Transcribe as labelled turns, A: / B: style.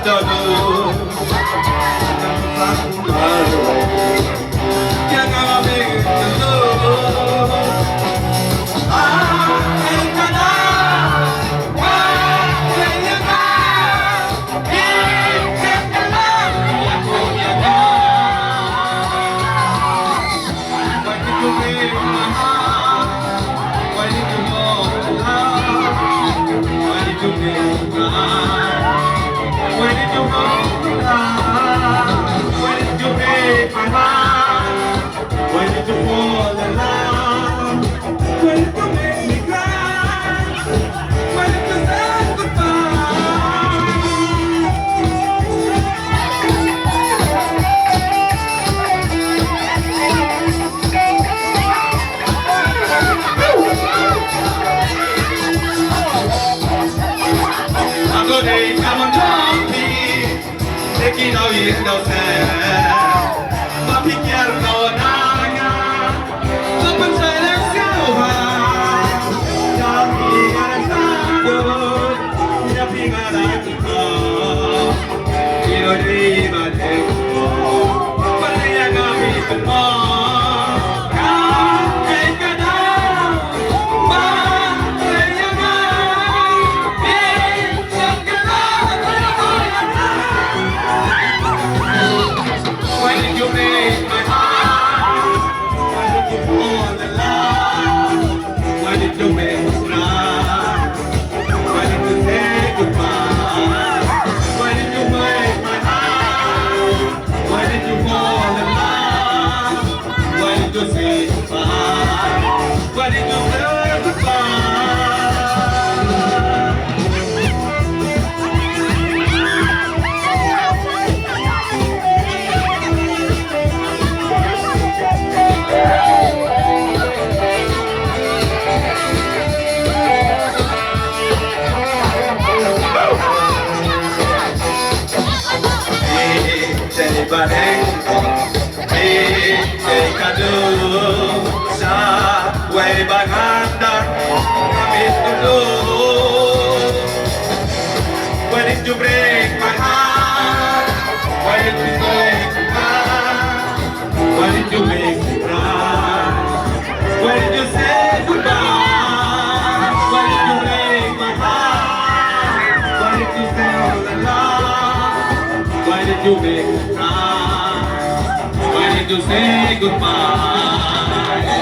A: 빠져도 Taking all you know, but pick your Lord, open side and go high. Talking and good, nothing I like to go. You don't even take more, but they are not even more. Way back under, why did you break my heart? Why did you break my heart? Why did you make me cry? Why did you say goodbye? Why did you break my heart? Why did you say all alone? Why did you make me cry? Why did you say goodbye?